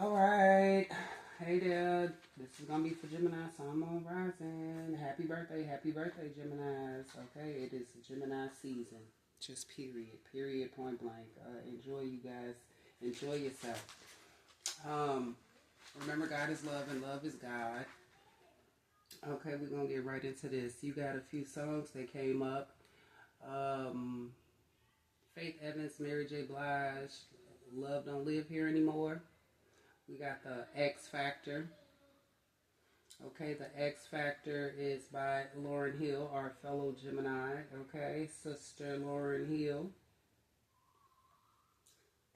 Alright. Hey there. This is gonna be for Gemini, so I'm on rising. Happy birthday, Geminis. Okay, it is Gemini season. Just period, point blank. Enjoy, you guys. Enjoy yourself. Um, Remember, God is love and love is God. Okay, we're gonna get right into this. You got a few songs that came up. Um, Faith Evans, Mary J. Blige, Love Don't Live Here Anymore. We got the X Factor. Okay, the X Factor is by Lauryn Hill, our fellow Gemini. Okay, Sister Lauryn Hill.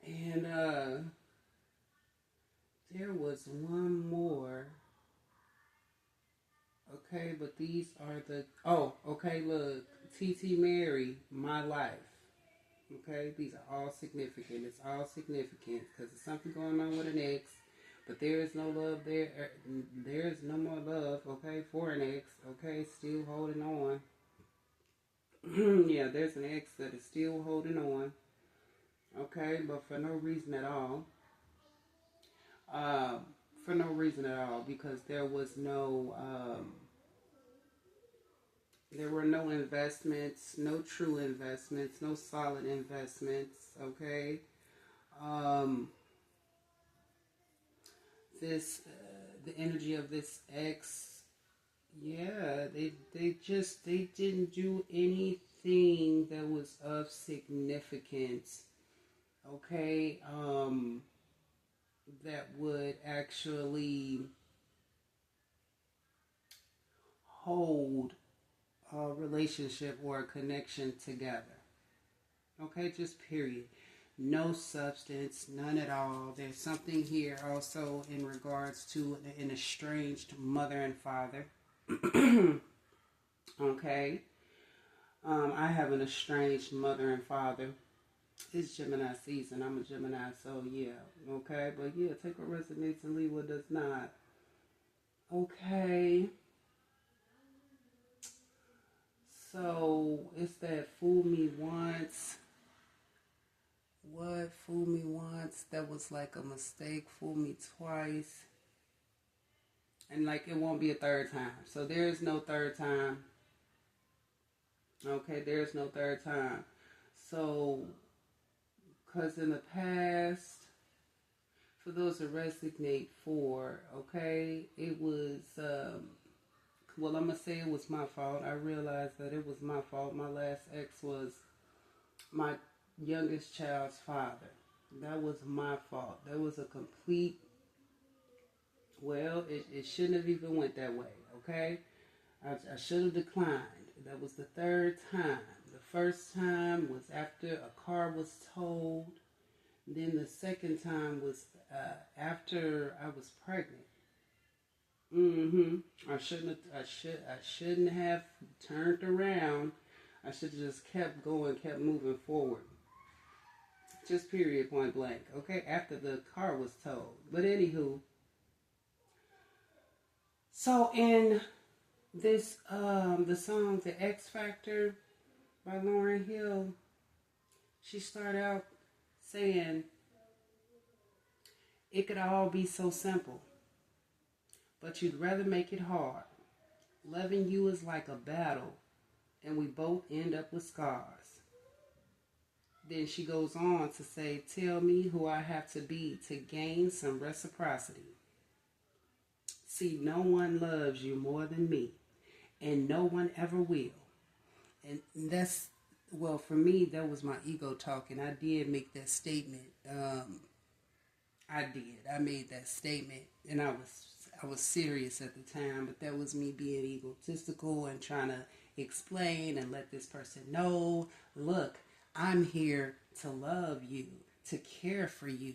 And there was one more. Okay, but these are the. Oh, okay, look. T.T. Mary, My Life. Okay, these are all significant. It's all significant because there's something going on with an ex, but there is no love there. There is no more love, okay, for an ex, okay, still holding on. Yeah, there's an ex that is still holding on, okay, but for no reason at all. Um, for no reason at all, because there were no investments, no true investments, no solid investments, okay. Um, the energy of this ex, yeah, they didn't do anything that was of significance, okay, that would actually hold a relationship or a connection together. Okay, just period. No substance, none at all. There's something here also in regards to an estranged mother and father. Okay. I have an estranged mother and father. It's Gemini season. I'm a Gemini, so yeah. Okay, but yeah, take what resonates and leave what does not. Okay. So it's that fool me once. What? Fool me once? That was like a mistake. Fool me twice. And like it won't be a third time. So there is no third time. Okay, there's no third time. So, because in the past, for those that resonate for, okay, it was, well, I'm going to say it was my fault. I realized that it was my fault. My last ex was my youngest child's father. That was my fault. That was a complete, well, it shouldn't have even went that way, okay? I should have declined. That was the third time. The first time was after a car was towed. Then the second time was after I was pregnant. I shouldn't have turned around. I should have just kept going, kept moving forward. Just period, point blank. Okay, after the car was towed. But anywho, so in this the song The X Factor by Lauryn Hill, she started out saying it could all be so simple, but you'd rather make it hard. Loving you is like a battle, and we both end up with scars. Then she goes on to say, tell me who I have to be to gain some reciprocity. See, no one loves you more than me, and no one ever will. And that's, well, for me, that was my ego talking. I did make that statement. I made that statement, and I was serious at the time, but that was me being egotistical and trying to explain and let this person know, look, I'm here to love you, to care for you,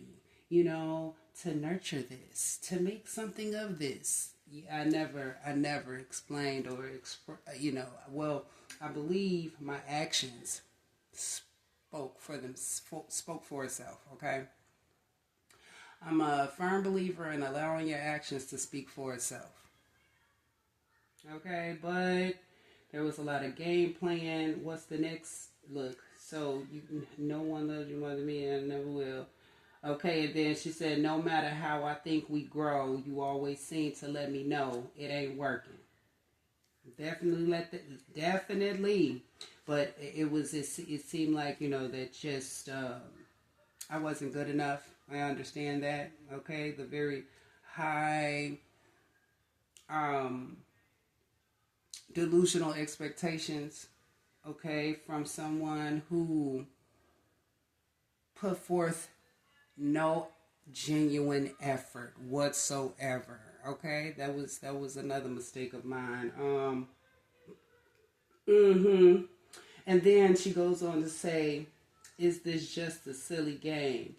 to nurture this, to make something of this. I never explained or, well, I believe my actions spoke for itself, okay? I'm a firm believer in allowing your actions to speak for itself. Okay, but there was a lot of game playing. What's the next look? So no one loves you more than me, and I never will. Okay, and then she said, no matter how I think we grow, you always seem to let me know it ain't working. Definitely. But it seemed like, that just, I wasn't good enough. I understand that. Okay, the very high, delusional expectations, okay, from someone who put forth no genuine effort whatsoever. Okay, that was another mistake of mine. And then she goes on to say, "Is this just a silly game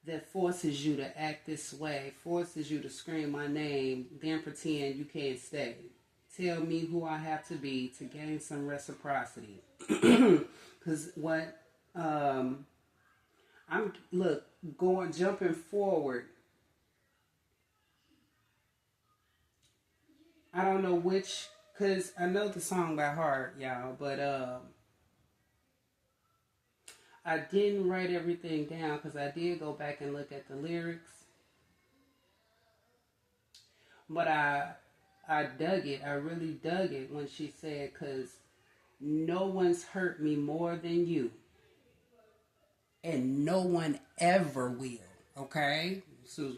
that forces you to act this way, forces you to scream my name, then pretend you can't stay? Tell me who I have to be to gain some reciprocity." Because what I'm jumping forward. I don't know which, because I know the song by heart, y'all, but I didn't write everything down because I did go back and look at the lyrics. But I dug it. I really dug it when she said, "Because no one's hurt me more than you. And no one ever will." Okay? So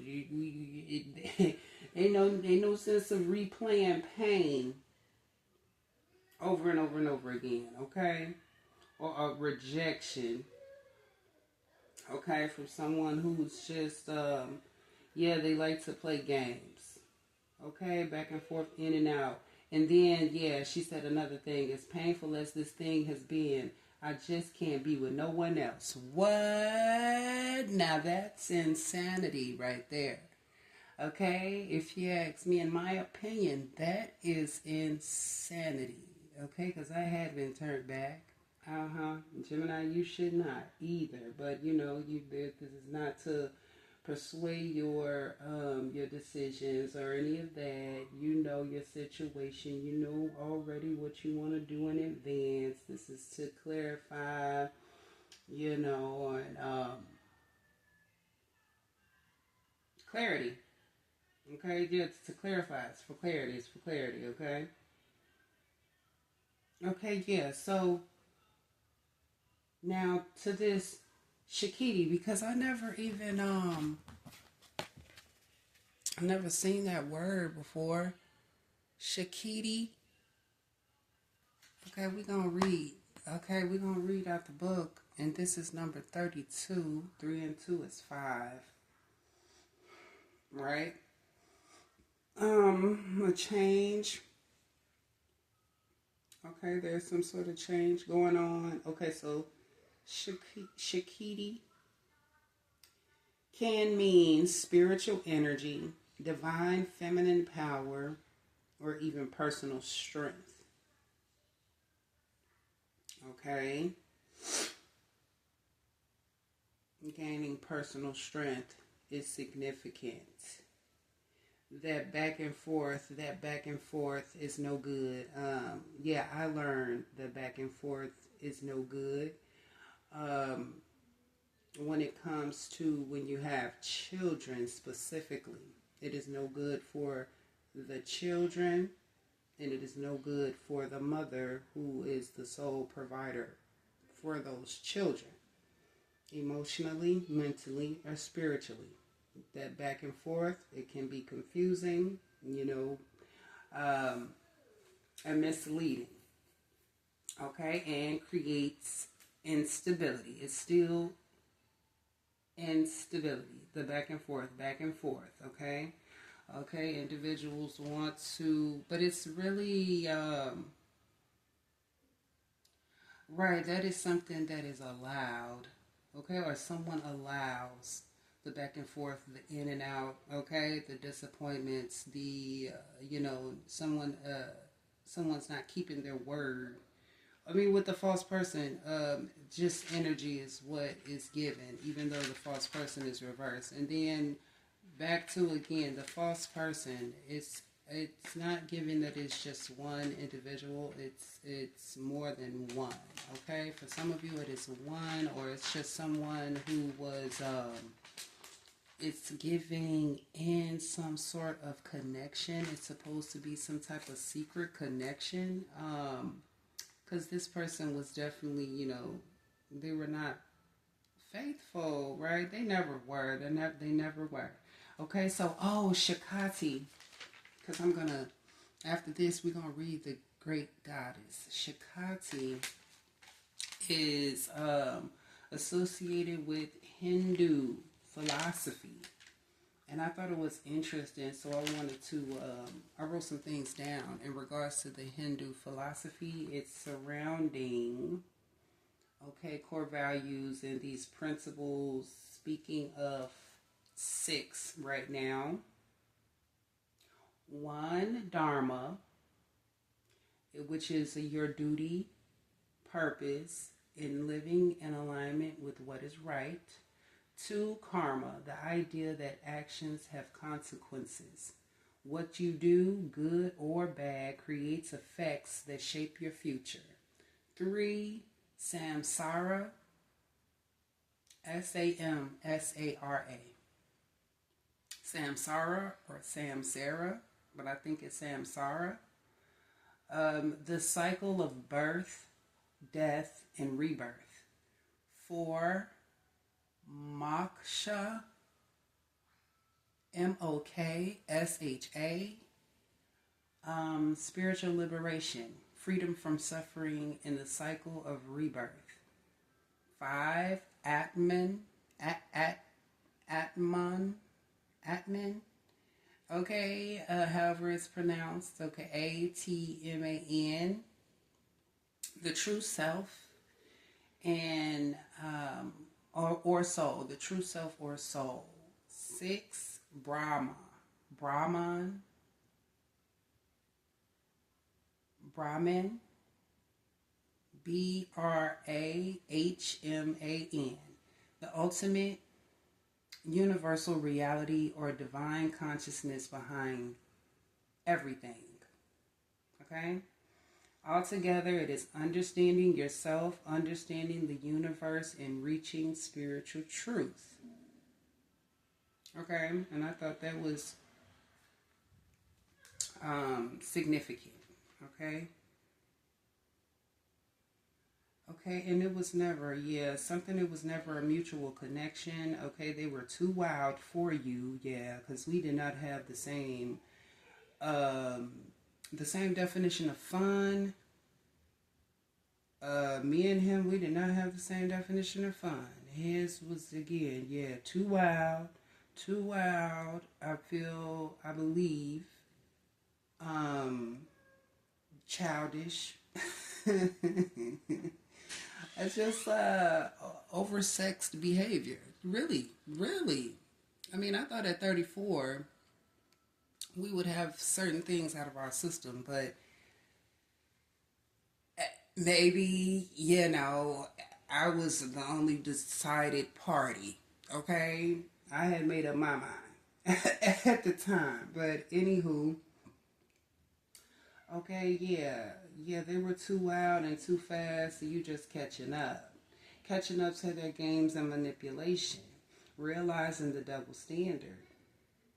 ain't no sense of replaying pain over and over and over again. Okay? Or a rejection. Okay? From someone who's just, they like to play games. Okay? Back and forth, in and out. And then, she said another thing. As painful as this thing has been, I just can't be with no one else. What? Now that's insanity right there. Okay? If you ask me, in my opinion, that is insanity. Okay? Because I had been turned back. Gemini, you should not either. But, this is not to persuade your decisions or any of that. You know your situation. You know already what you want to do in advance. This is to clarify, and clarity. Okay, just to clarify. It's for clarity. It's for clarity. Okay. Okay. Yeah. So now to this Shakiti, because I never even I've never seen that word before. Shakiti. Okay, we're going to read. Okay, we're going to read out the book. And this is number 32. 3 and 2 is 5. Right? A change. Okay, there's some sort of change going on. Okay, so Shakiti can mean spiritual energy, divine feminine power, or even personal strength. Okay? Gaining personal strength is significant. That back and forth is no good. I learned that back and forth is no good. When it comes to when you have children specifically, it is no good for the children, and it is no good for the mother who is the sole provider for those children, emotionally, mentally, or spiritually. That back and forth, it can be confusing, and misleading. Okay, and creates instability. It's still instability. The back and forth, okay? Okay, individuals want to, but it's really, right, that is something that is allowed, okay? Or someone allows the back and forth, the in and out, okay? The disappointments, someone's not keeping their word. I mean, with the false person, just energy is what is given, even though the false person is reversed. And then back to, again, the false person is it's not given that it's just one individual. It's more than one. Okay, for some of you it is one, or it's just someone who was. It's giving in some sort of connection. It's supposed to be some type of secret connection. Because this person was definitely, they were not faithful, right? They never were. They never were. Okay, so Shakati. Because after this, we're gonna read the Great Goddess. Shakati is associated with Hindu philosophy, and I thought it was interesting, so I wanted to I wrote some things down in regards to the Hindu philosophy. It's surrounding core values and these principles. Speaking of 6 right now, 1, dharma, which is your duty, purpose in living in alignment with what is right. 2, karma, the idea that actions have consequences. What you do, good or bad, creates effects that shape your future. 3, samsara, S-A-M-S-A-R-A. Samsara or samsara, but I think it's samsara. The cycle of birth, death, and rebirth. 4, moksha, M-O-K-S-H-A, spiritual liberation, freedom from suffering in the cycle of rebirth. 5, Atman, okay, however it's pronounced, okay, A-T-M-A-N, the true self, and or soul, the true self or soul. 6, Brahman, B-R-A-H-M-A-N, the ultimate universal reality or divine consciousness behind everything. Okay? Altogether, it is understanding yourself, understanding the universe, and reaching spiritual truth. Okay? And I thought that was significant. Okay? Okay, and it was never, it was never a mutual connection. Okay, they were too wild for you, because we did not have the same definition of fun. Me and him, we did not have the same definition of fun. His was, again, too wild. I believe, childish. It's just oversexed behavior. Really. I mean, I thought at 34 we would have certain things out of our system, but maybe, I was the only decided party. Okay? I had made up my mind at the time. But anywho, okay, they were too loud and too fast, so you just catching up. Catching up to their games and manipulation. Realizing the double standard.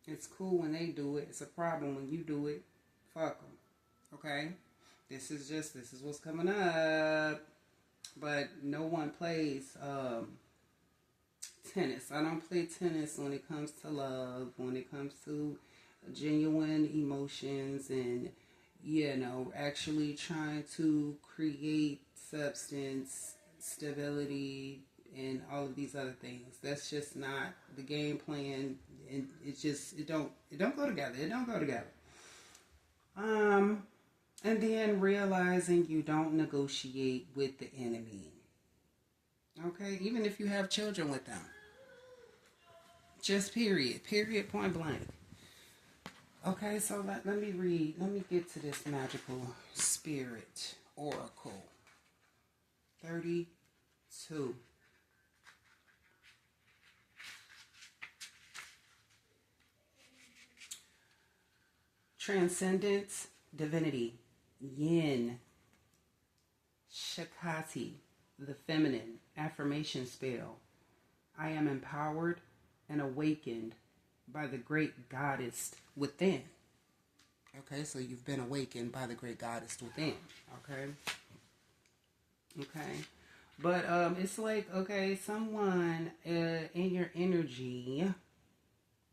It's cool when they do it. It's a problem when you do it. Fuck them. Okay? This is what's coming up. But no one plays tennis. I don't play tennis when it comes to love, when it comes to genuine emotions and, actually trying to create substance, stability, and all of these other things. That's just not the game plan, and it don't go together. It don't go together. And then realizing you don't negotiate with the enemy. Okay, even if you have children with them. Just period, point blank. Okay, so let me read. Let me get to this magical spirit oracle. 32. Transcendence, divinity. Yin. Shakti, the feminine. Affirmation spell. I am empowered and awakened by the great goddess within. Okay, so you've been awakened by the great goddess within. Okay. Okay. But it's like, okay, someone in your energy,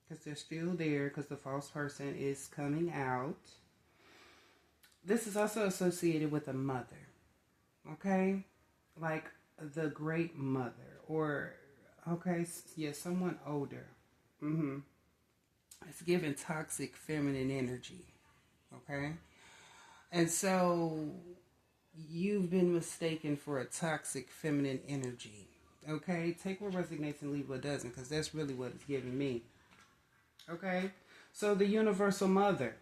because they're still there, because the false person is coming out. This is also associated with a mother. Okay? Like the great mother. Or, okay, yeah, someone older. It's giving toxic feminine energy. Okay? And so you've been mistaken for a toxic feminine energy. Okay? Take what resonates and leave what doesn't, because that's really what it's giving me. Okay? So the universal mother.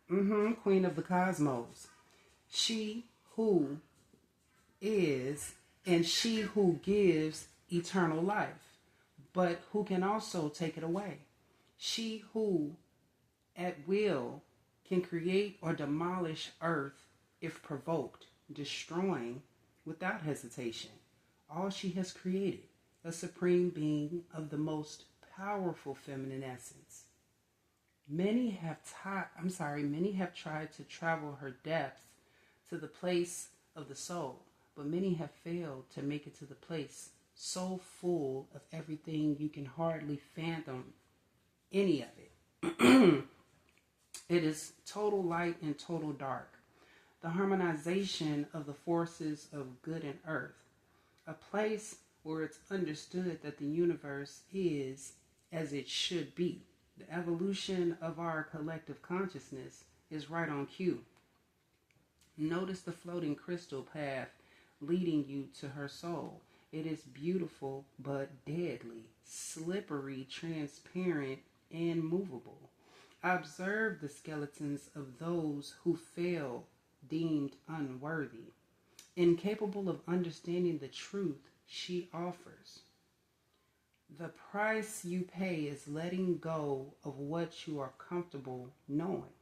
Queen of the cosmos. She who is and she who gives eternal life, but who can also take it away. She who at will can create or demolish earth if provoked, destroying without hesitation all she has created, a supreme being of the most powerful feminine essence. Many have tried to travel her depths to the place of the soul, but many have failed to make it to the place so full of everything you can hardly fathom any of it. It is total light and total dark. The harmonization of the forces of good and earth. A place where it's understood that the universe is as it should be. The evolution of our collective consciousness is right on cue. Notice the floating crystal path leading you to her soul. It is beautiful but deadly, slippery, transparent, and movable. Observe the skeletons of those who fail, deemed unworthy, incapable of understanding the truth she offers. The price you pay is letting go of what you are comfortable knowing,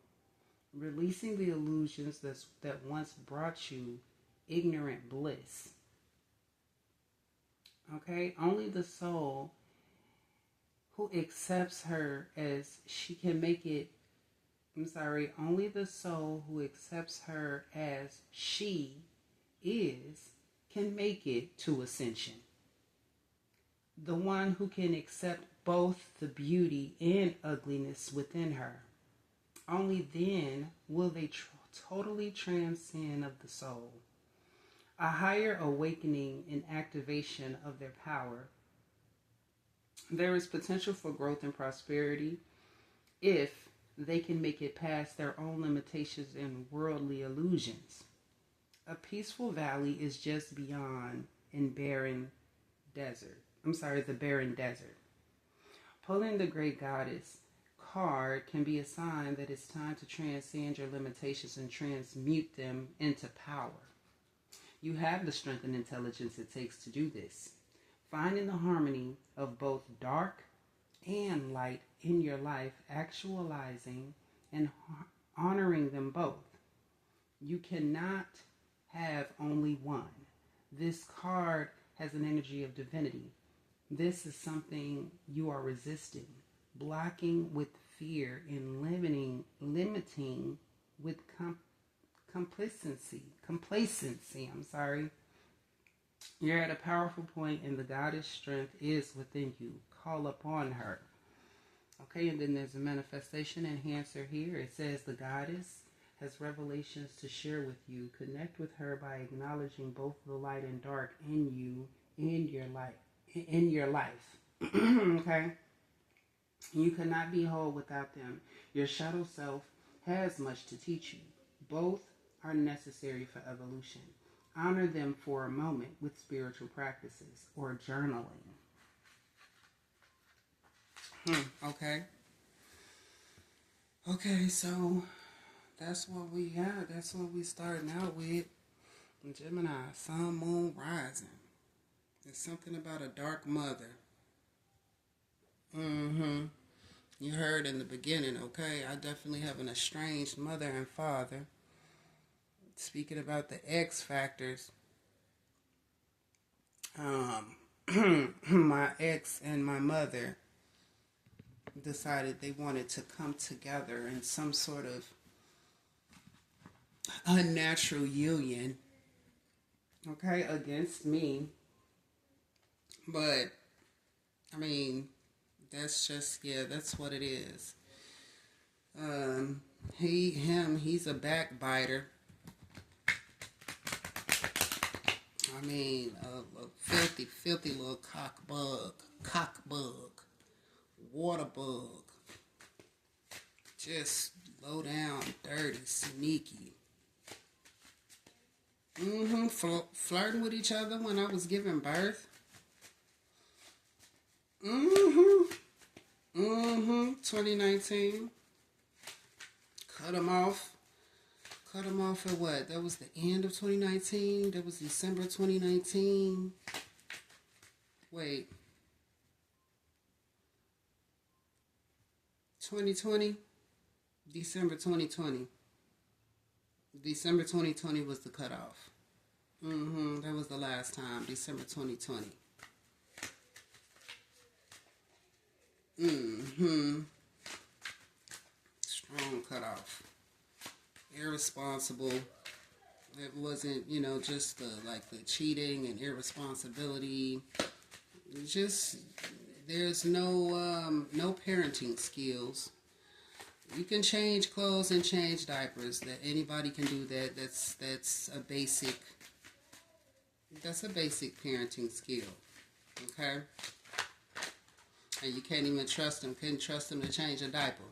releasing the illusions that once brought you ignorant bliss. Okay? Only the soul who accepts her as she can make it, only the soul who accepts her as she is can make it to ascension. The one who can accept both the beauty and ugliness within her. Only then will they totally transcend of the soul. A higher awakening and activation of their power. There is potential for growth and prosperity if they can make it past their own limitations and worldly illusions. A peaceful valley is just beyond the barren desert. Pulling the Great Goddess card can be a sign that it's time to transcend your limitations and transmute them into power. You have the strength and intelligence it takes to do this. Finding the harmony of both dark and light in your life, actualizing and honoring them both. You cannot have only one. This card has an energy of divinity. This is something you are resisting, blocking with fear, and limiting with complacency. You're at a powerful point and the goddess strength is within you. Call upon her. Okay, and then there's a manifestation enhancer here. It says the goddess has revelations to share with you. Connect with her by acknowledging both the light and dark in you, in your life. Okay? You cannot be whole without them. Your shadow self has much to teach you. Both are necessary for evolution. Honor them for a moment with spiritual practices or journaling. Okay. Okay, so that's what we got. That's what we starting out with. Gemini, Sun, Moon, Rising. There's something about a dark mother. You heard in the beginning, okay? I definitely have an estranged mother and father. Speaking about the X factors, my ex and my mother decided they wanted to come together in some sort of unnatural union, okay, against me. But, I mean, that's just, yeah, that's what it is. He's a backbiter. I mean, a filthy, filthy little cock bug, water bug. Just low down, dirty, sneaky. Flirting with each other when I was giving birth. 2019. Cut him off. Cut him off at what? That was the end of 2019. That was December 2019. Wait. 2020? December 2020. December 2020 was the cutoff. That was the last time. December 2020. Strong cutoff. Irresponsible. It wasn't, just the cheating and irresponsibility. Just there's no parenting skills. You can change clothes and change diapers. That anybody can do that. That's a basic. That's a basic parenting skill. Okay. And you can't even trust them. Couldn't trust them to change a diaper.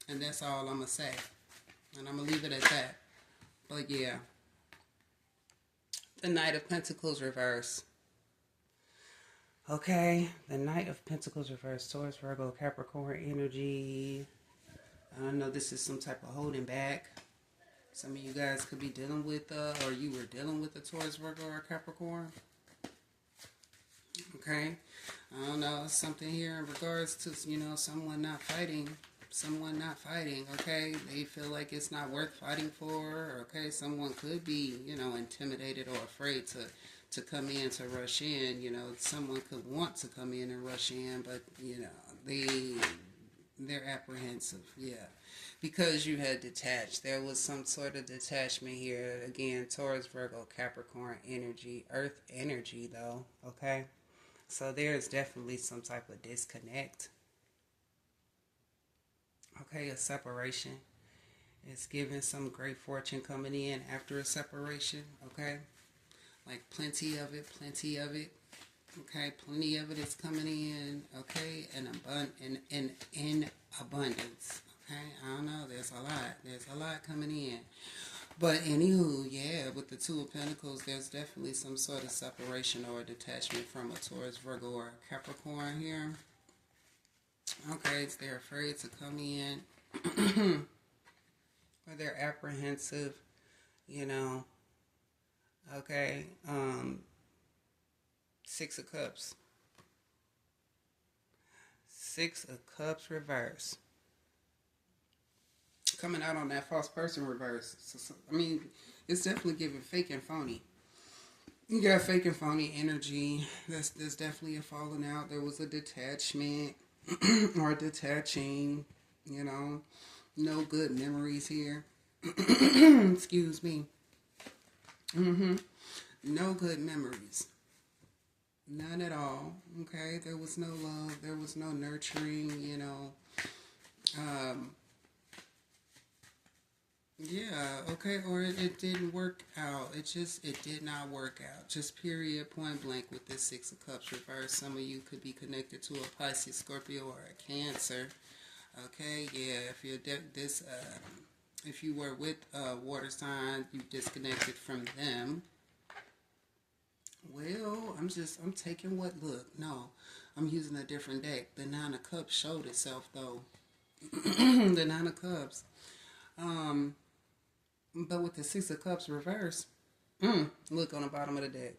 And that's all I'm gonna say. And I'm going to leave it at that. But yeah. The Knight of Pentacles reverse. Okay. The Knight of Pentacles reverse. Taurus, Virgo, Capricorn energy. I know this is some type of holding back. Some of you guys could be dealing with, or you were dealing with a Taurus, Virgo, or Capricorn. Okay. I don't know. Something here in regards to, someone not fighting. Someone not fighting, okay? They feel like it's not worth fighting for, okay? Someone could be, intimidated or afraid to come in, to rush in, Someone could want to come in and rush in, but, they're apprehensive, yeah. Because you had detached. There was some sort of detachment here. Again, Taurus, Virgo, Capricorn energy, Earth energy, though, okay? So there's definitely some type of disconnect. Okay, a separation. It's giving some great fortune coming in after a separation, okay? Like plenty of it. Okay, plenty of it is coming in, okay? In abundance, okay? I don't know, there's a lot coming in. But anywho, yeah, with the Two of Pentacles, there's definitely some sort of separation or detachment from a Taurus, Virgo, or Capricorn here. Okay, so they're afraid to come in, or they're apprehensive, okay, 6 of Cups. 6 of Cups reverse. Coming out on that false person reverse. So, it's definitely giving fake and phony. You got fake and phony energy. There's definitely a falling out. There was a detachment. Or detaching, no good memories here. Excuse me. No good memories. None at all. Okay, there was no love. There was no nurturing. Yeah. Okay. Or it didn't work out. It did not work out. Just period, point blank with this 6 of Cups reverse. Some of you could be connected to a Pisces, Scorpio, or a Cancer. Okay. Yeah. If you're if you were with a water sign, you disconnected from them. Well, I'm taking what, look, no, I'm using a different deck. The 9 of Cups showed itself, though. The 9 of Cups. But with the 6 of Cups reverse, look on the bottom of the deck.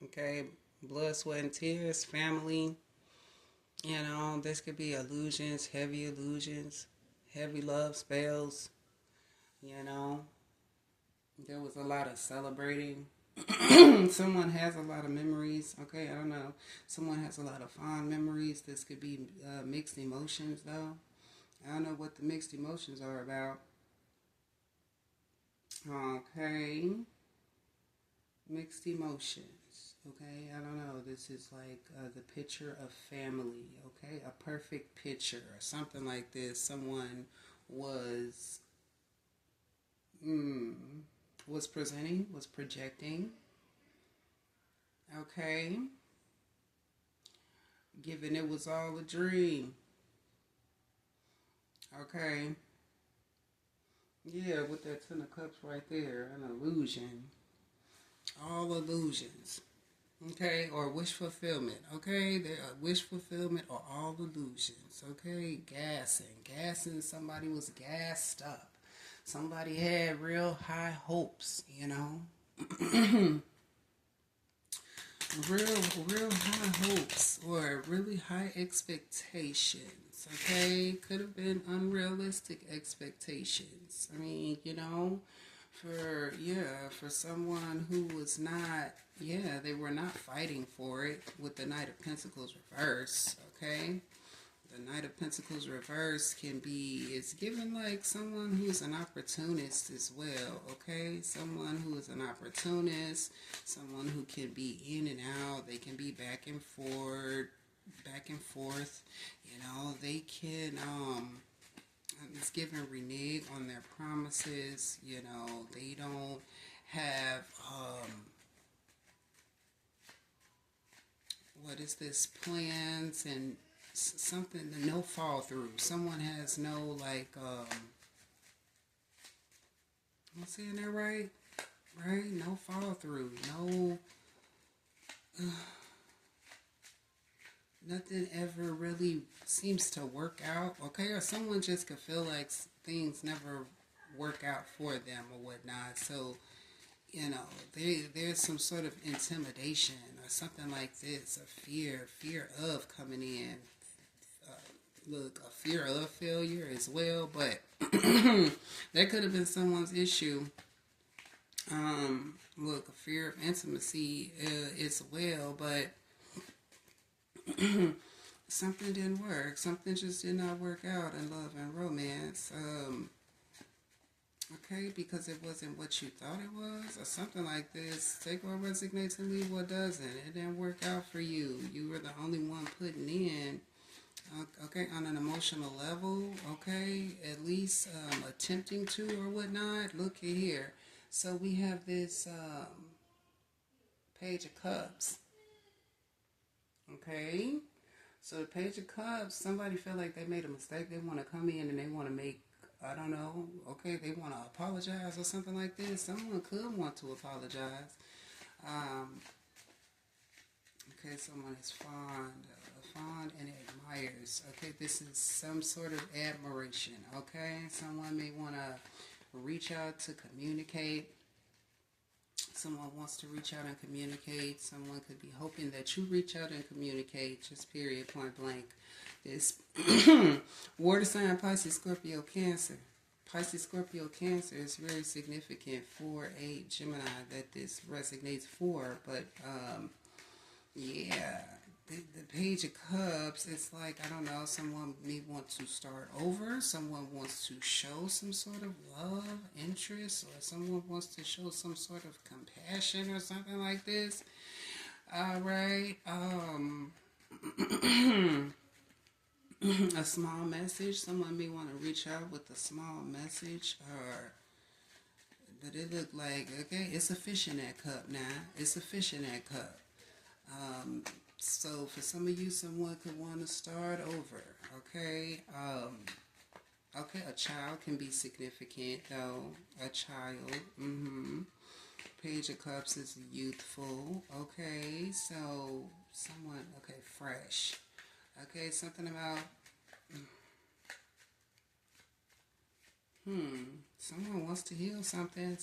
Okay, blood, sweat, and tears, family. This could be illusions, heavy love spells. You know, there was a lot of celebrating. Someone has a lot of memories. Okay, I don't know. Someone has a lot of fond memories. This could be mixed emotions, though. I don't know what the mixed emotions are about. Okay. Mixed emotions. Okay, I don't know. This is like the picture of family. Okay, a perfect picture or something like this. Someone was presenting, was projecting. Okay, given it was all a dream. Okay, yeah, with that Ten of Cups right there, an illusion. All illusions. Okay, or wish fulfillment. Okay, wish fulfillment or all illusions. Okay, gassing. Somebody was gassed up. Somebody had real high hopes, you know. real high hopes or really high expectations. Okay, could have been unrealistic expectations. I mean, you know, for someone who was not, they were not fighting for it with the Knight of Pentacles reverse. Okay, the Knight of Pentacles reverse it's given like someone who's an opportunist as well, okay? Someone who is an opportunist, someone who can be in and out, they can be back and forth, you know, they can, it's given renege on their promises, you know, they don't have, plans and something, no fall through. Someone has no, like, am I saying that right? Right? No fall through. No, nothing ever really seems to work out. Okay? Or someone just could feel like things never work out for them or whatnot. So, you know, there's some sort of intimidation or something like this, a fear of coming in. Look, a fear of failure as well, but that could have been someone's issue. Look, a fear of intimacy as well, but something didn't work. Something just did not work out in love and romance. Okay, because it wasn't what you thought it was, or something like this. Take what resonates and leave what doesn't. It didn't work out for you. You were the only one putting in. Okay, on an emotional level, okay, at least attempting to or whatnot. Look at here. So we have this Page of Cups. Okay, so the Page of Cups, somebody feel like they made a mistake. They want to come in and they want to make, I don't know, okay, they want to apologize or something like this. Someone could want to apologize. Okay, someone is fond and admires. Okay, this is some sort of admiration. Okay, someone may want to reach out to communicate. Someone wants to reach out and communicate. Someone could be hoping that you reach out and communicate. Just period, point blank. This water sign, Pisces, Scorpio, Cancer. Pisces, Scorpio, Cancer is very significant for a Gemini that this resonates for, but yeah, the Page of Cups, it's like, I don't know, someone may want to start over, someone wants to show some sort of love, interest, or someone wants to show some sort of compassion or something like this. All right, a small message, someone may want to reach out with a small message, but it looked like, okay, it's a fish in that cup now, it's a fish in that cup. So for some of you, someone could want to start over, okay? Okay, a child can be significant, though. A child, Page of Cups is youthful, okay? So someone, okay, fresh. Okay, something about, someone wants to heal something.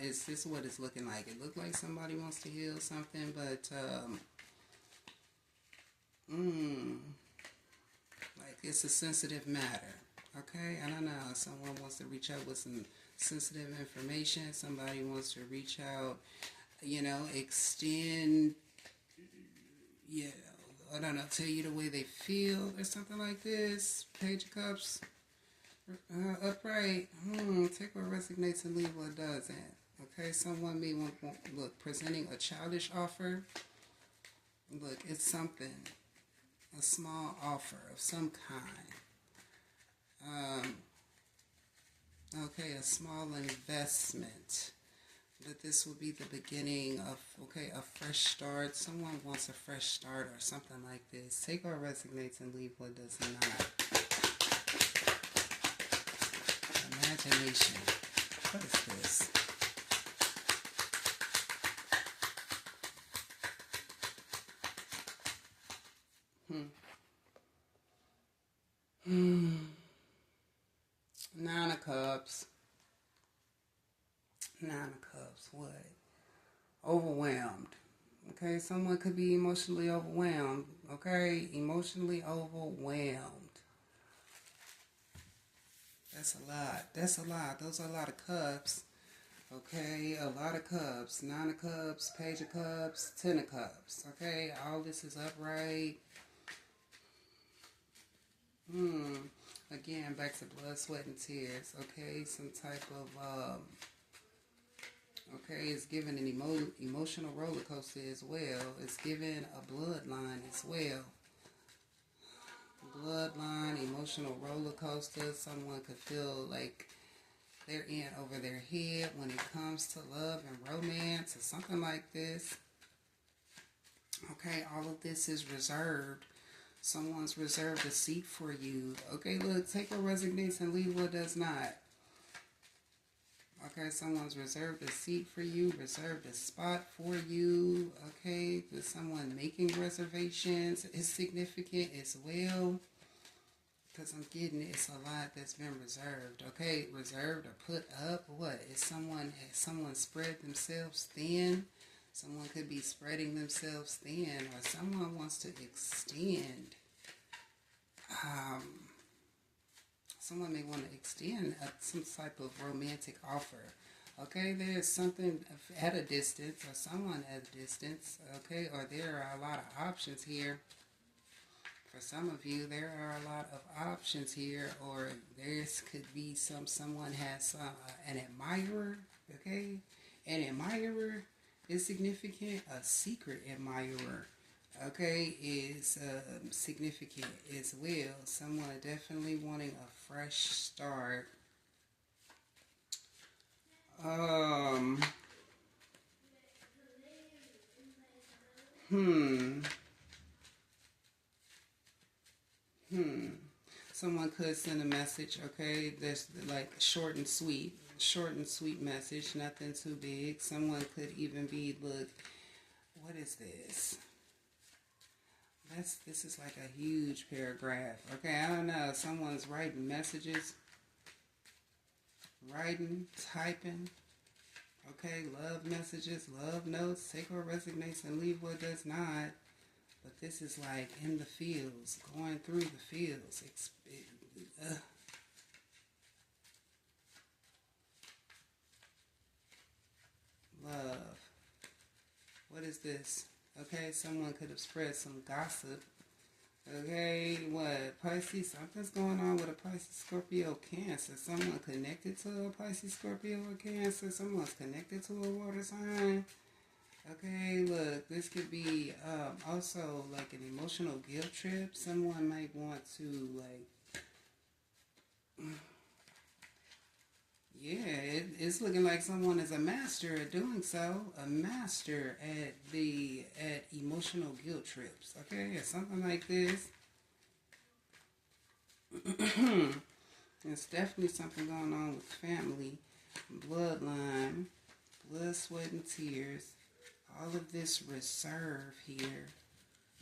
Is this what it's looking like? It looked like somebody wants to heal something, but, it's a sensitive matter. Okay, I don't know. Someone wants to reach out with some sensitive information. Somebody wants to reach out, extend, I don't know, tell you the way they feel or something like this. Page of Cups, upright. Take what resonates and leave what doesn't. Okay, someone may want, look, presenting a childish offer. Look, it's something, a small offer of some kind. Okay, a small investment. But this will be the beginning of, a fresh start. Someone wants a fresh start or something like this. Take what resonates and leave what does not. Imagination. What is this? Nine of Cups. What? Overwhelmed. Okay, someone could be emotionally overwhelmed. Okay, emotionally overwhelmed. That's a lot. Those are a lot of cups. Okay, a lot of cups. Nine of Cups, Page of Cups, Ten of Cups. Okay, all this is upright. Again, back to blood, sweat, and tears. Okay, some type of, it's given an emotional roller coaster as well. It's given a bloodline as well. Bloodline, emotional roller coaster. Someone could feel like they're in over their head when it comes to love and romance or something like this. Okay, all of this is reserved. Someone's reserved a seat for you. Okay, look, take what resonates and leave what does not. Okay, someone's reserved a seat for you, reserved a spot for you. Okay, with someone making reservations is significant as well. Because I'm getting it's a lot that's been reserved. Okay, reserved or put up. What? Has someone spread themselves thin? Someone could be spreading themselves thin, or someone wants to extend. Someone may want to extend some type of romantic offer. Okay, there's something at a distance, or someone at a distance. Okay, or there are a lot of options here. For some of you, there are a lot of options here, or there could be someone has an admirer. Okay, an admirer is significant. A secret admirer, okay, is significant as well. Someone definitely wanting a fresh start. Someone could send a message, okay, that's like short and sweet message, nothing too big. Someone could even be, look, what is this? This is like a huge paragraph. Okay, I don't know. Someone's writing messages, typing. Okay, love messages, love notes. Take what resonates and leave what does not. But this is like in the fields, going through the fields. Love. What is this? Okay, someone could have spread some gossip. Okay, what? Pisces, something's going on with a Pisces, Scorpio, Cancer. Someone connected to a Pisces, Scorpio, or Cancer. Someone's connected to a water sign. Okay, look, this could be also like an emotional guilt trip. Someone might want to it's looking like someone is a master at doing so. A master at emotional guilt trips. Okay, or something like this. There's definitely something going on with family, bloodline, blood, sweat, and tears. All of this reserve here.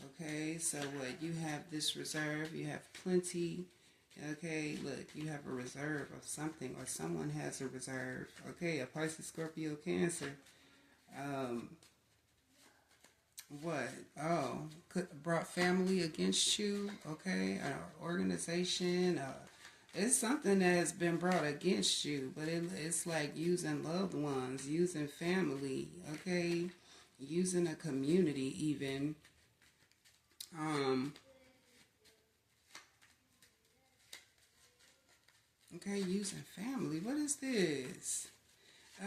Okay, so what? You have this reserve. You have plenty. Okay, look, you have a reserve of something, or someone has a reserve. Okay, a Pisces, Scorpio, Cancer. What? Oh, brought family against you. Okay, organization. It's something that has been brought against you, but it's like using loved ones, using family. Okay, using a community even. Um. Okay, using family. What is this?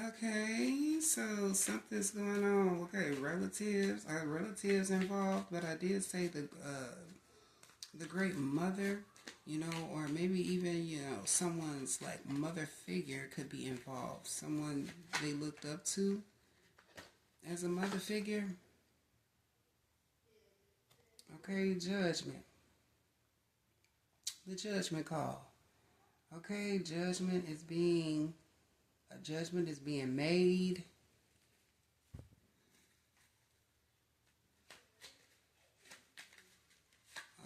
Okay, so something's going on. Okay, relatives. Are relatives involved? But I did say the great mother, or maybe even someone's like mother figure could be involved. Someone they looked up to as a mother figure. Okay, judgment. The judgment call. Okay, judgment is being made.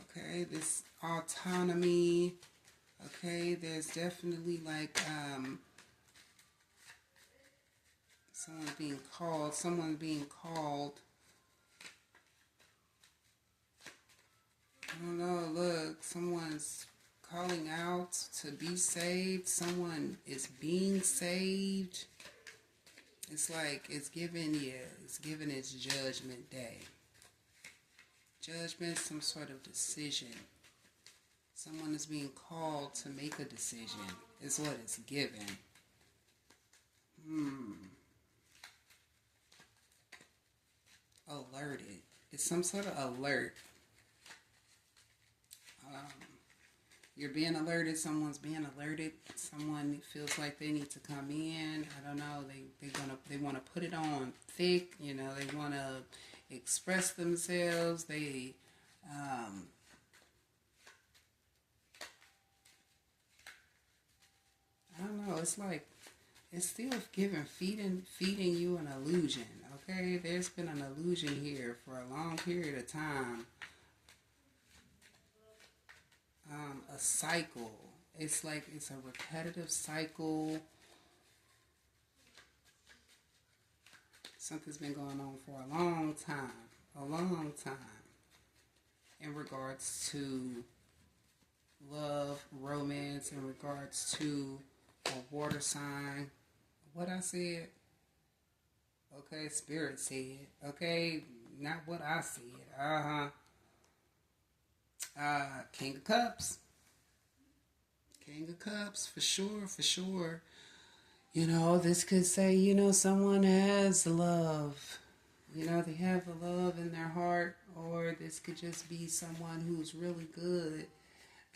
Okay, this autonomy. Okay, there's definitely like someone being called. I don't know, look, someone's calling out to be saved. Someone is being saved. It's like it's given its judgment day. Judgment, some sort of decision. Someone is being called to make a decision. Is what it's given. Alerted. It's some sort of alert. You're being alerted. Someone's being alerted. Someone feels like they need to come in. I don't know. They want to put it on thick. They want to express themselves. They I don't know. It's like it's still feeding you an illusion. Okay, there's been an illusion here for a long period of time. A cycle. It's like it's a repetitive cycle. Something's been going on for a long time, in regards to love, romance, in regards to a water sign. What I said, okay, Spirit said, okay, not what I said. King of Cups. King of Cups, for sure. This could say, someone has love. They have the love in their heart, or this could just be someone who's really good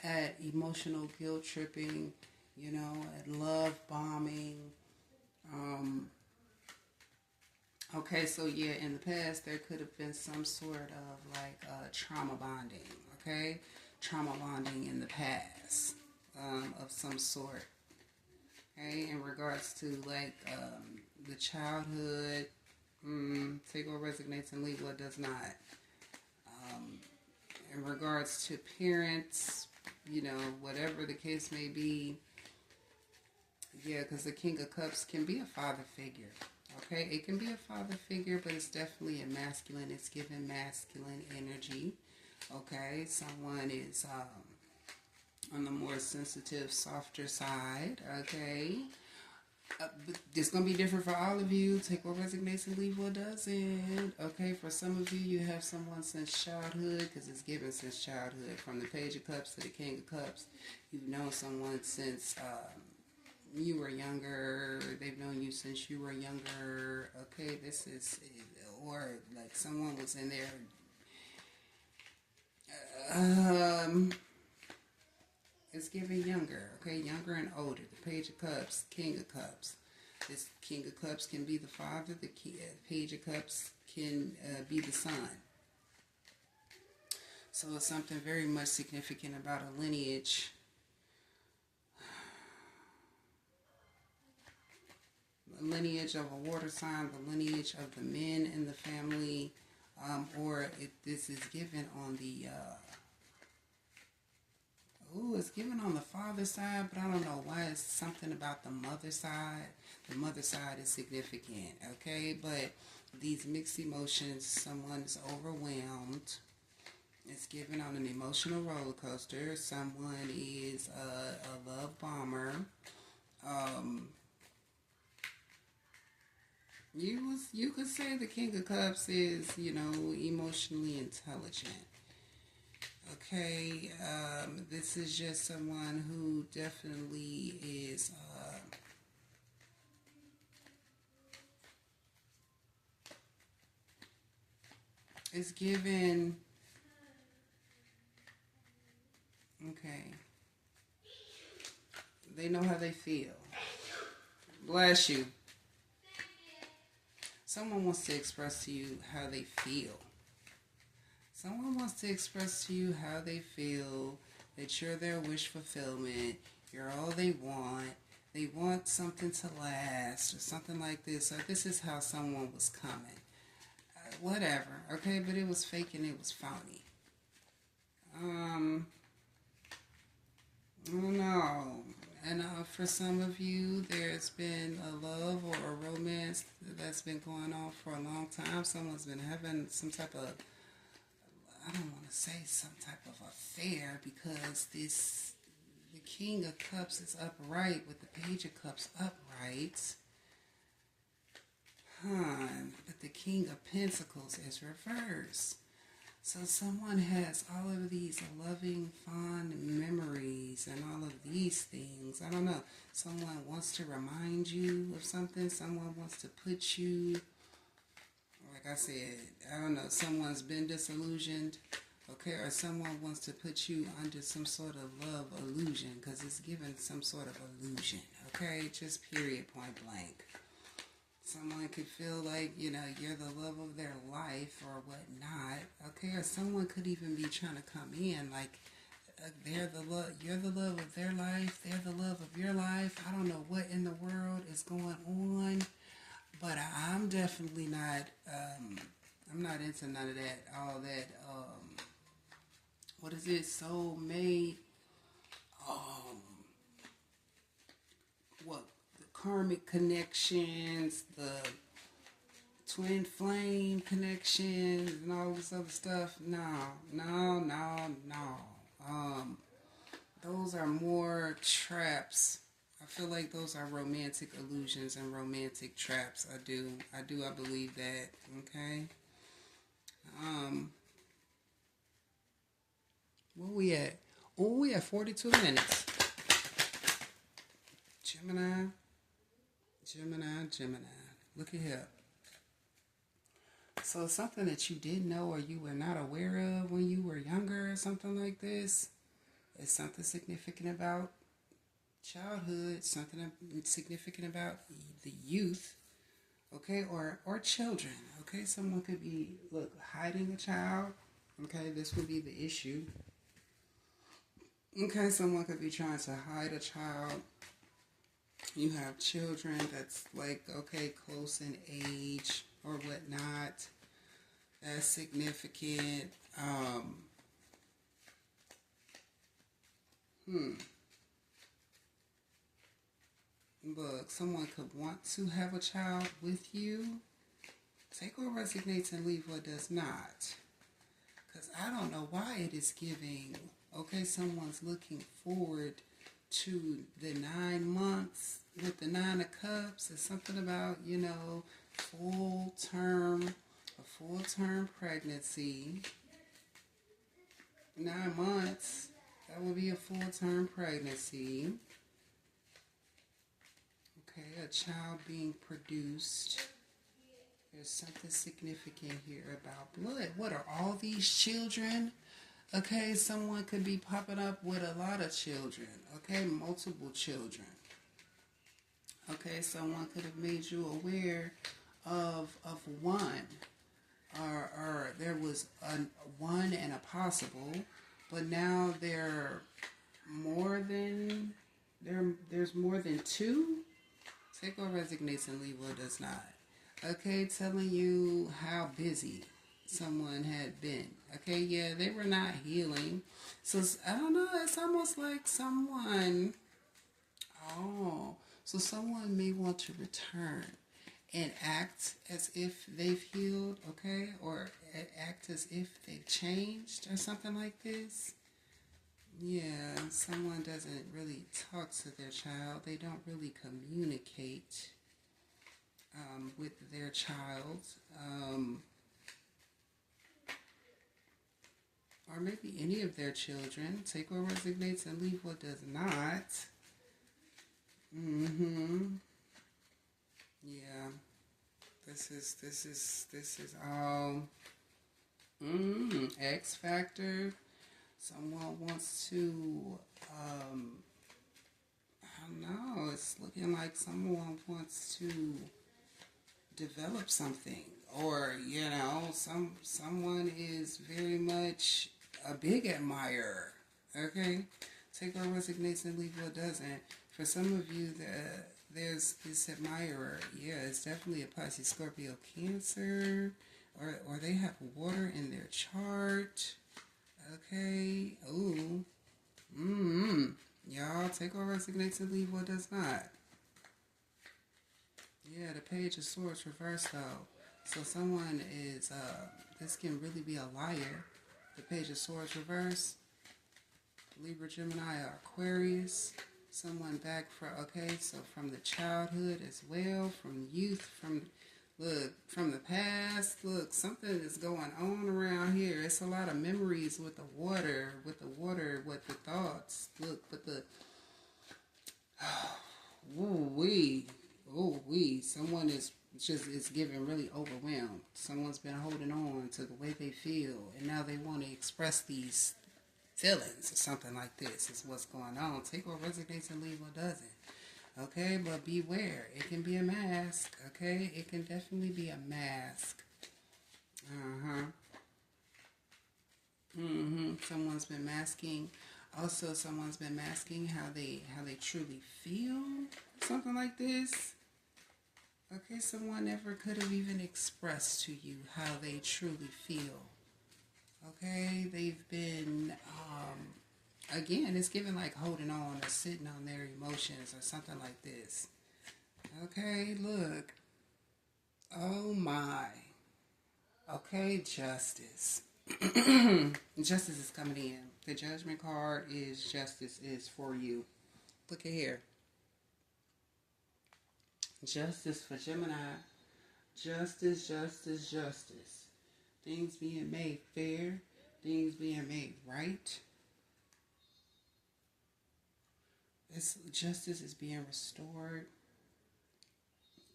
at emotional guilt tripping, at love bombing. Okay, so yeah, in the past there could have been some sort of like trauma bonding, okay? Trauma bonding in the past of some sort, okay? In regards to like the childhood, take what resonates and leave what does not. In regards to parents, whatever the case may be, yeah, because the King of Cups can be a father figure. Okay, it can be a father figure, but it's definitely a masculine. It's giving masculine energy. Okay, someone is on the more sensitive, softer side. Okay, but it's going to be different for all of you. Take what resonates and leave what doesn't. Okay, for some of you, you have someone since childhood, because it's given since childhood. From the Page of Cups to the King of Cups, you've known someone since you were younger. They've known you since you were younger. Okay, this is, or like someone was in there. It's giving younger. Okay, younger and older. The Page of Cups, King of Cups. This King of Cups can be the father. The Page of Cups can be the son. So it's something very much significant about a lineage. The lineage of a water sign, the lineage of the men in the family, or this is given on the, it's given on the father's side, but I don't know why it's something about the mother side. The mother side is significant, okay? But these mixed emotions. Someone is overwhelmed. It's given on an emotional roller coaster. Someone is a love bomber. You could say the King of Cups is, emotionally intelligent. Okay, this is just someone who definitely is given. Okay, they know how they feel. Bless you. Someone wants to express to you how they feel. Someone wants to express to you how they feel, that you're their wish fulfillment, you're all they want. They want something to last or something like this. Or this is how someone was coming. Whatever, okay? But it was fake and it was phony. I don't know. And for some of you, there's been a love or a romance that's been going on for a long time. Someone's been having some type of, I don't want to say some type of affair, because the King of Cups is upright with the Page of Cups upright. But the King of Pentacles is reversed. So someone has all of these loving, fond memories and all of these things. I don't know. Someone wants to remind you of something. Someone wants to put you, like I said, I don't know. Someone's been disillusioned, okay? Or someone wants to put you under some sort of love illusion, because it's given some sort of illusion, okay? Just period, point blank. Someone could feel like, you're the love of their life or whatnot, okay? Or someone could even be trying to come in like they're the love, you're the love of their life, they're the love of your life. I don't know what in the world is going on, but I'm definitely not, I'm not into none of that, all that, what is it, soulmate, what? Karmic connections, the twin flame connections, and all this other stuff. No. Those are more traps. I feel like those are romantic illusions and romantic traps. I believe that. Okay. Where we at? Oh, we at 42 minutes. Gemini. Look at here. So something that you didn't know or you were not aware of when you were younger or something like this. It's something significant about childhood, something significant about the youth, okay, or children, okay? Someone could be, hiding a child, okay? This would be the issue. Okay, someone could be trying to hide a child. You have children that's close in age or whatnot. That's significant. Look, someone could want to have a child with you. Take what resonates and leave what does not. Because I don't know why it is giving. Okay, someone's looking forward to the 9 months with the 9 of Cups. It's something about, a full-term pregnancy. 9 months, that would be a full-term pregnancy. Okay, a child being produced. There's something significant here about blood. What are all these children? Okay, someone could be popping up with a lot of children. Okay, multiple children. Okay, someone could have made you aware of one. Or there was one and a possible, but now there's more than two. Take what resonates and leave what does not. Okay, telling you how busy someone had been. Okay, yeah, they were not healing. So, I don't know, it's almost like someone may want to return. and act as if they've healed, okay? Or act as if they've changed or something like this. Yeah, someone doesn't really talk to their child. They don't really communicate with their child. Or maybe any of their children. Take what resonates and leave what does not. Yeah. This is all X factor. Someone wants to I don't know, it's looking like someone wants to develop something, or someone is very much a big admirer. Okay, take what resonates and leave what doesn't. For some of you, there's this admirer. Yeah, it's definitely a Pisces, Scorpio, Cancer, or they have water in their chart. Okay. Ooh. Y'all, take what resonates and leave what does not. Yeah, the Page of Swords reversed though. So someone is, this can really be a liar. The Page of Swords reverse. Libra, Gemini, or Aquarius. Someone back from the childhood as well, from youth, from the past. Look, something is going on around here. It's a lot of memories with the water, with the thoughts. Look, with the, someone is getting really overwhelmed. Someone's been holding on to the way they feel, and now they want to express these feelings or something like this is what's going on. Take what resonates and leave what doesn't. Okay, but beware. It can be a mask. Okay, it can definitely be a mask. Someone's been masking. Also, someone's been masking how they truly feel. Something like this. Okay, someone never could have even expressed to you how they truly feel. Okay, they've been, again, it's given like holding on or sitting on their emotions or something like this. Okay, look. Oh my. Okay, justice. Justice is coming in. The Judgment card is justice is for you. Look at here. Justice for Gemini. Justice, justice, justice. Things being made fair. Things being made right. Justice is being restored.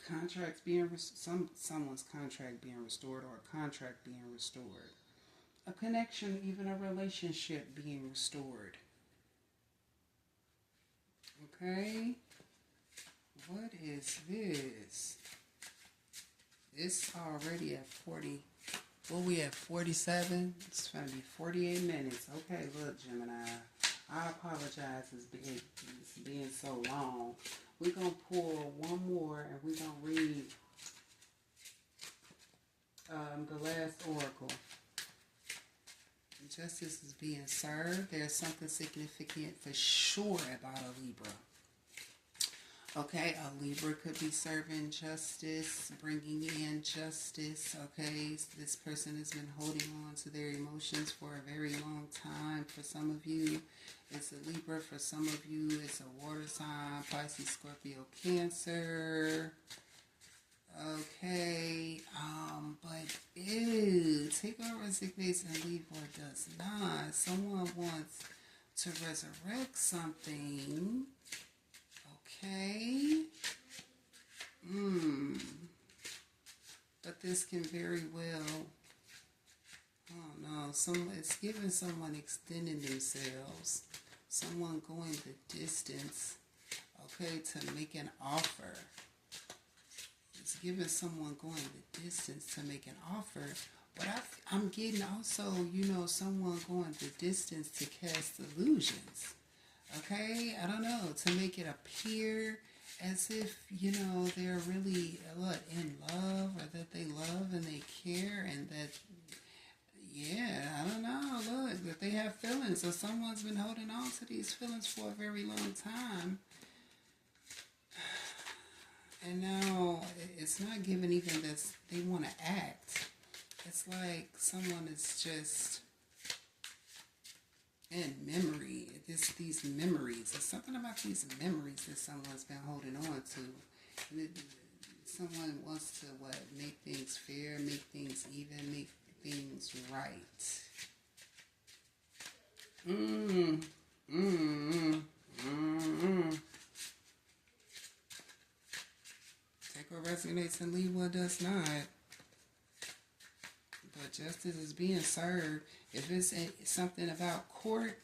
Contracts being someone's contract being restored, or a contract being restored. A connection, even a relationship being restored. Okay. What is this? It's already at 40. Well, we at 47. It's going to be 48 minutes. Okay, look, Gemini. I apologize it's being so long. We're going to pull one more, and we're going to read the last oracle. Justice is being served. There's something significant for sure about a Libra. Okay, a Libra could be serving justice, bringing in justice. Okay, this person has been holding on to their emotions for a very long time. For some of you, it's a Libra. For some of you, it's a water sign, Pisces, Scorpio, Cancer. Okay, but take what resonates and leave what does not. Someone wants to resurrect something. Okay. But this can very well, I don't know, it's giving someone extending themselves, someone going the distance, okay, to make an offer. It's giving someone going the distance to make an offer. But I'm getting also, someone going the distance to cast illusions. Okay? I don't know. To make it appear as if, they're really, in love, or that they love and they care, and that, I don't know. Look, that they have feelings. So someone's been holding on to these feelings for a very long time. And now it's not given even that they want to act. It's like someone is just in memory. These memories. There's something about these memories that someone's been holding on to. Someone wants to make things fair, make things even, make things right. Take what resonates and leave what does not. But justice is being served. If it's something about court,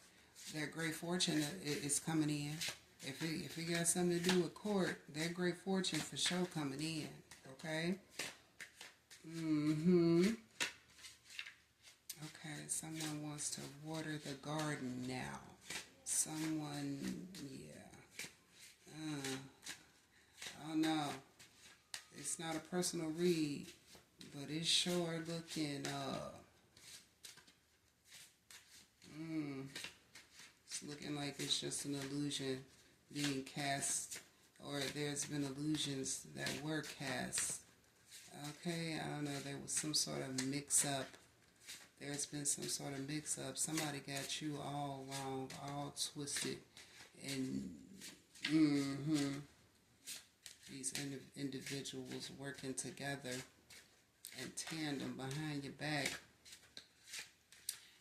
that great fortune is coming in. If it got something to do with court, that great fortune for sure coming in. Okay? Okay, someone wants to water the garden now. Someone, oh no. It's not a personal read, but it's sure looking, it's looking like it's just an illusion being cast, or there's been illusions that were cast. Okay, I don't know, there was some sort of mix-up. There's been some sort of mix-up. Somebody got you all wrong, all twisted, and these individuals working together in tandem behind your back.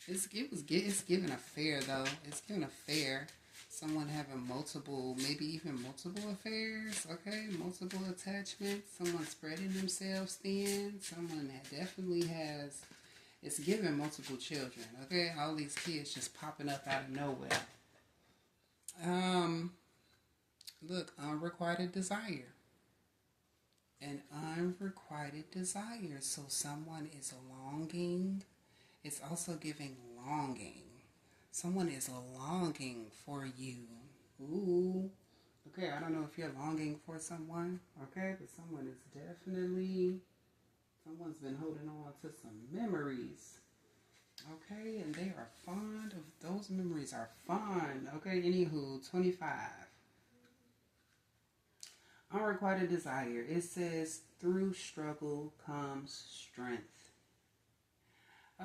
It's given a fair though. It's given a fair. Someone having multiple, maybe even multiple affairs. Okay, multiple attachments. Someone spreading themselves thin. Someone that definitely has. It's giving multiple children. Okay, all these kids just popping up out of nowhere. Look, unrequited desire. An unrequited desire. So someone is longing. It's also giving longing. Someone is longing for you. Ooh. Okay, I don't know if you're longing for someone. Okay, but someone is definitely, someone's been holding on to some memories. Okay, and they are fond of, those memories are fun. Okay, anywho, 25. Unrequited desire. It says, through struggle comes strength.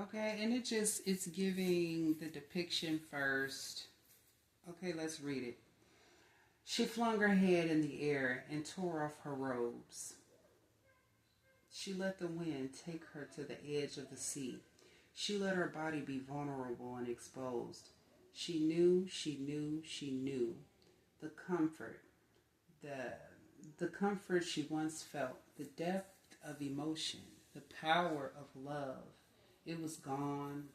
Okay, and it's giving the depiction first. Okay, let's read it. She flung her head in the air and tore off her robes. She let the wind take her to the edge of the sea. She let her body be vulnerable and exposed. She knew. The comfort, the comfort she once felt, the depth of emotion, the power of love. It was gone.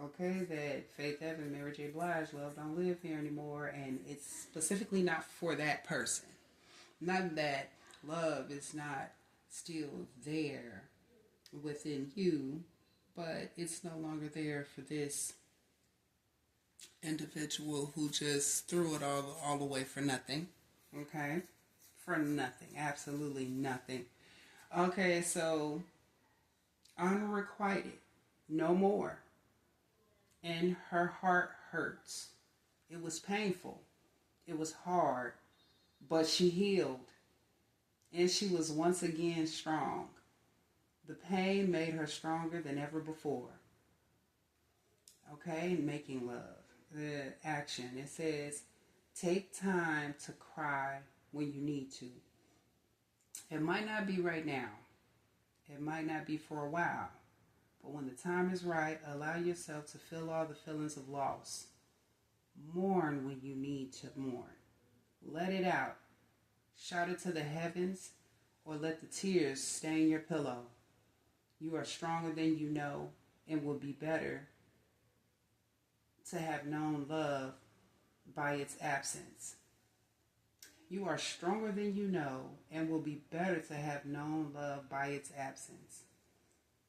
Okay, that Faith Evans, Mary J. Blige, love don't live here anymore, and it's specifically not for that person. Not that love is not still there within you, but it's no longer there for this individual who just threw it all away for nothing. Okay, for nothing, absolutely nothing. Okay, so unrequited, no more. And her heart hurts. It was painful. It was hard, but she healed. And she was once again strong. The pain made her stronger than ever before. Okay, making love. The action. It says, take time to cry when you need to. It might not be right now. It might not be for a while. But when the time is right, allow yourself to feel all the feelings of loss. Mourn when you need to mourn. Let it out. Shout it to the heavens, or let the tears stain your pillow. You are stronger than you know, and will be better to have known love by its absence. You are stronger than you know, and will be better to have known love by its absence.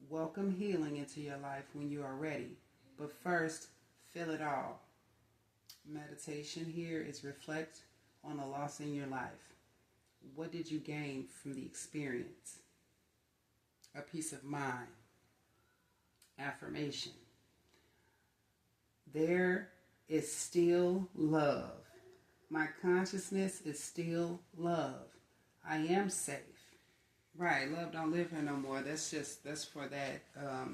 Welcome healing into your life when you are ready, but first, feel it all. Meditation here is reflect on a loss in your life. What did you gain from the experience? A peace of mind. Affirmation. There is still love My consciousness is still love. I am safe. Right, love don't live here no more. That's for that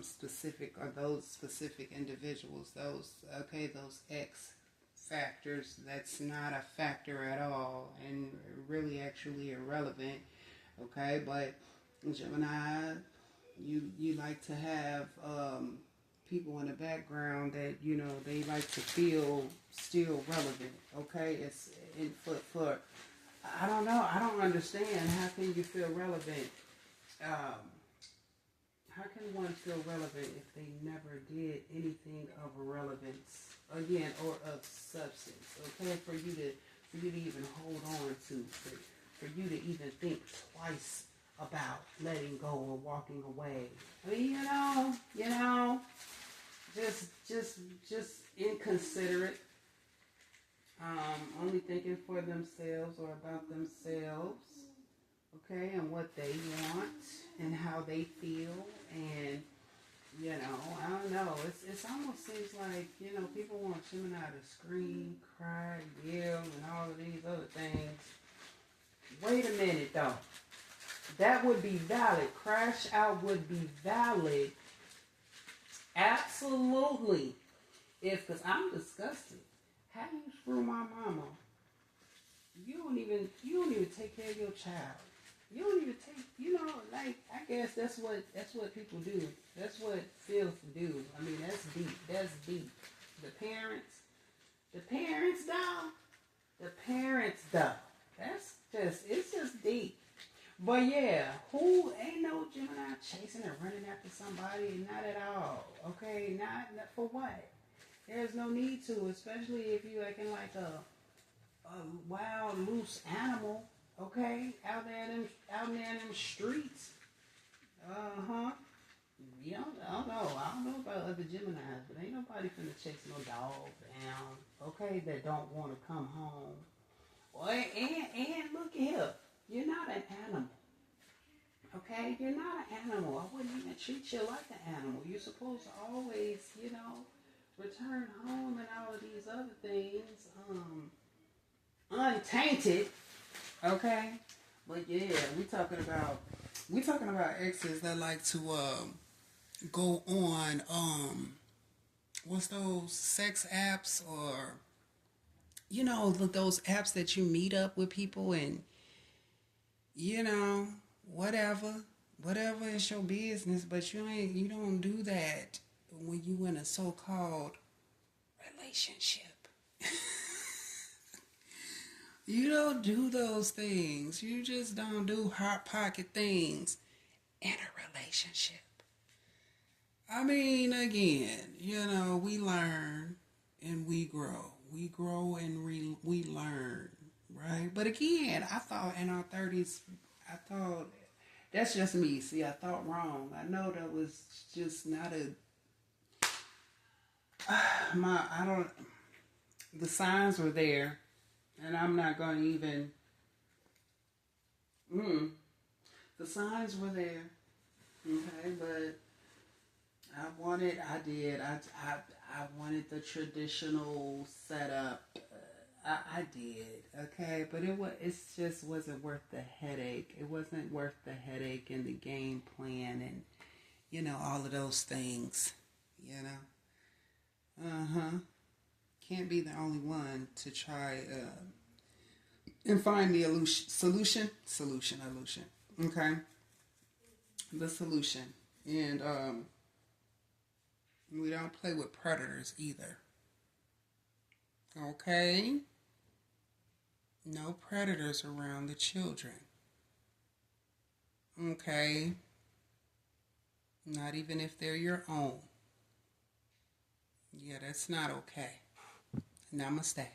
specific, or those specific individuals. Those X factors. That's not a factor at all, and really actually irrelevant. Okay, but Gemini, you like to have people in the background that they like to feel still relevant. Okay, it's for I don't know. I don't understand. How can you feel relevant? How can one feel relevant if they never did anything of relevance again, or of substance? Okay, for you to even hold on to, for you to even think twice about letting go or walking away. I mean, just inconsiderate. Only thinking for themselves or about themselves, okay, and what they want and how they feel, and I don't know. It's almost seems like people want Gemini to scream, cry, yell, and all of these other things. Wait a minute, though. That would be valid. Crash out would be valid. Absolutely. Because I'm disgusted. How do you screw my mama? You don't even take care of your child. You don't even take, I guess that's what people do. That's what feels to do. I mean, that's deep. That's deep. The parents though. It's just deep. But yeah, who ain't no Gemini chasing and running after somebody? Not at all. Okay, not for what? There's no need to, especially if you acting like a wild, loose animal. Okay, out there in them streets. I don't know about other Geminis, but ain't nobody finna chase no dog down. Okay, that don't want to come home. Well, and look here, you're not an animal. Okay, you're not an animal. I wouldn't even treat you like an animal. You're supposed to always, return home and all of these other things, untainted. Okay, but yeah, we talking about exes that like to go on what's those sex apps, or those apps that you meet up with people and whatever is your business, but you don't do that when you in a so-called relationship. You don't do those things. You just don't do hot pocket things in a relationship. I mean, again, we learn and we grow. We grow and we learn, right? But again, I thought in our 30s, that's just me. See, I thought wrong. I know that was just not the signs were there, and I'm not going to even, the signs were there, okay, but I wanted the traditional setup. I did, okay, but it just wasn't worth the headache. It wasn't worth the headache and the game plan and, all of those things, Can't be the only one to try and find the solution, okay? The solution. And we don't play with predators either. Okay? No predators around the children. Okay? Not even if they're your own. Yeah, that's not okay. Namaste.